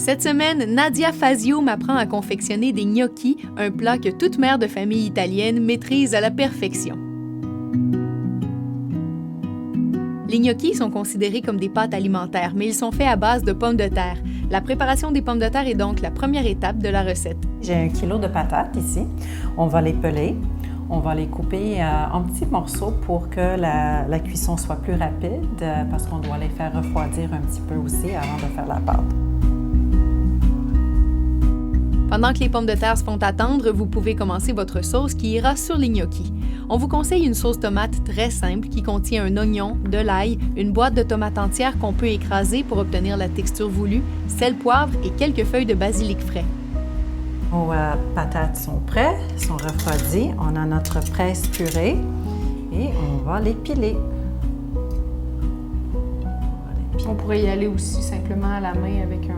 Cette semaine, Nadia Fazio m'apprend à confectionner des gnocchis, un plat que toute mère de famille italienne maîtrise à la perfection. Les gnocchis sont considérés comme des pâtes alimentaires, mais ils sont faits à base de pommes de terre. La préparation des pommes de terre est donc la première étape de la recette. J'ai 1 kilo de patates ici. On va les peler. On va les couper en petits morceaux pour que la cuisson soit plus rapide parce qu'on doit les faire refroidir un petit peu aussi avant de faire la pâte. Pendant que les pommes de terre se font attendre, vous pouvez commencer votre sauce qui ira sur les gnocchis. On vous conseille une sauce tomate très simple qui contient un oignon, de l'ail, une boîte de tomates entières qu'on peut écraser pour obtenir la texture voulue, sel, poivre et quelques feuilles de basilic frais. Nos patates sont prêtes, sont refroidies. On a notre presse purée et on va les piler. On pourrait y aller aussi simplement à la main avec un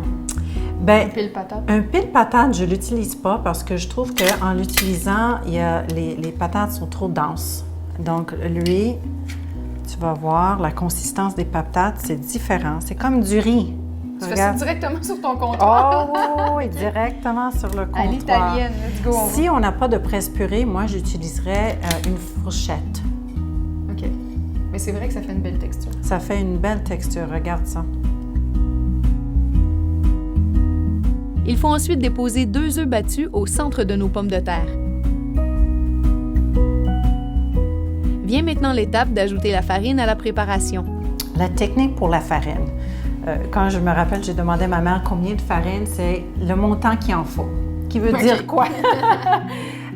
pile-patate. Un pile-patate, je ne l'utilise pas parce que je trouve qu'en l'utilisant, les patates sont trop denses. Donc, lui, tu vas voir, la consistance des patates, c'est différent. C'est comme du riz. Tu fais ça directement sur ton comptoir? Oh oui, directement sur le comptoir. À l'italienne, let's go. Si on n'a pas de presse purée, moi, j'utiliserais une fourchette. OK. Mais c'est vrai que ça fait une belle texture. Ça fait une belle texture, regarde ça. Il faut ensuite déposer 2 œufs battus au centre de nos pommes de terre. Vient maintenant l'étape d'ajouter la farine à la préparation. La technique pour la farine. Quand je me rappelle, j'ai demandé à ma mère combien de farine, c'est le montant qu'il en faut. Qui veut dire quoi?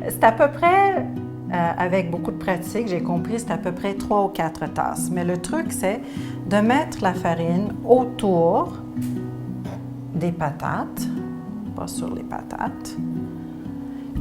C'est à peu près, avec beaucoup de pratique, j'ai compris, c'est à peu près 3 ou 4 tasses. Mais le truc, c'est de mettre la farine autour des patates, pas sur les patates.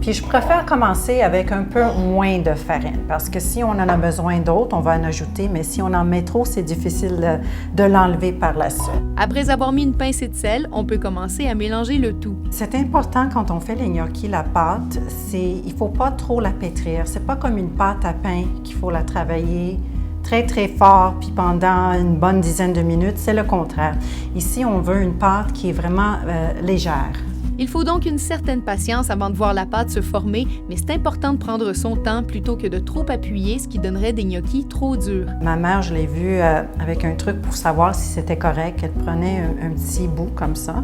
Puis je préfère commencer avec un peu moins de farine parce que si on en a besoin d'autres, on va en ajouter, mais si on en met trop, c'est difficile de l'enlever par la suite. Après avoir mis une pincée de sel, on peut commencer à mélanger le tout. C'est important quand on fait les gnocchis, la pâte, il ne faut pas trop la pétrir. C'est pas comme une pâte à pain qu'il faut la travailler très, très fort, puis pendant une bonne dizaine de minutes. C'est le contraire. Ici, on veut une pâte qui est vraiment légère. Il faut donc une certaine patience avant de voir la pâte se former, mais c'est important de prendre son temps plutôt que de trop appuyer, ce qui donnerait des gnocchis trop durs. Ma mère, je l'ai vue avec un truc pour savoir si c'était correct. Elle prenait un petit bout comme ça,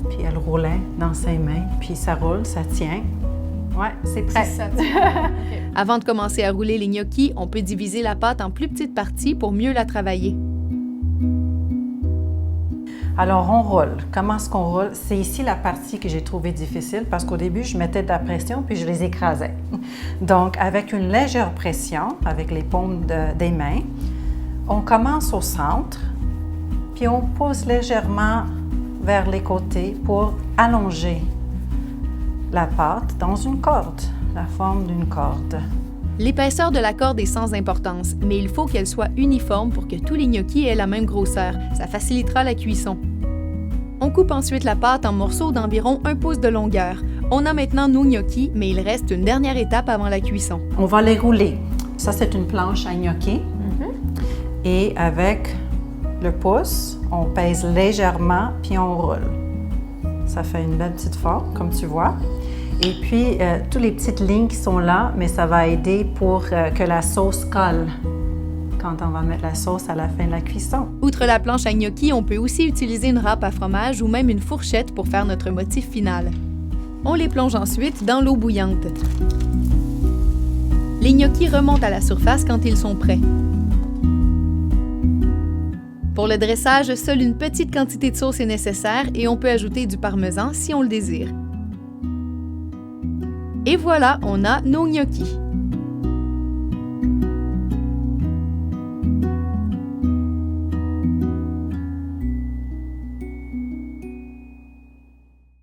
puis elle roulait dans ses mains, puis ça roule, ça tient. Ouais, c'est prêt. Ça tient. Okay. Avant de commencer à rouler les gnocchis, on peut diviser la pâte en plus petites parties pour mieux la travailler. Alors, on roule. Comment est-ce qu'on roule? C'est ici la partie que j'ai trouvée difficile parce qu'au début, je mettais de la pression puis je les écrasais. Donc, avec une légère pression, avec les paumes des mains, on commence au centre puis on pousse légèrement vers les côtés pour allonger la pâte dans une corde, la forme d'une corde. L'épaisseur de la corde est sans importance, mais il faut qu'elle soit uniforme pour que tous les gnocchis aient la même grosseur. Ça facilitera la cuisson. On coupe ensuite la pâte en morceaux d'environ 1 pouce de longueur. On a maintenant nos gnocchis, mais il reste une dernière étape avant la cuisson. On va les rouler. Ça, c'est une planche à gnocchi. Et avec le pouce, on pèse légèrement, puis on roule. Ça fait une belle petite forme, comme tu vois. Et puis, toutes les petites lignes qui sont là, mais ça va aider pour que la sauce colle quand on va mettre la sauce à la fin de la cuisson. Outre la planche à gnocchi, on peut aussi utiliser une râpe à fromage ou même une fourchette pour faire notre motif final. On les plonge ensuite dans l'eau bouillante. Les gnocchis remontent à la surface quand ils sont prêts. Pour le dressage, seule une petite quantité de sauce est nécessaire et on peut ajouter du parmesan si on le désire. Et voilà, on a nos gnocchis.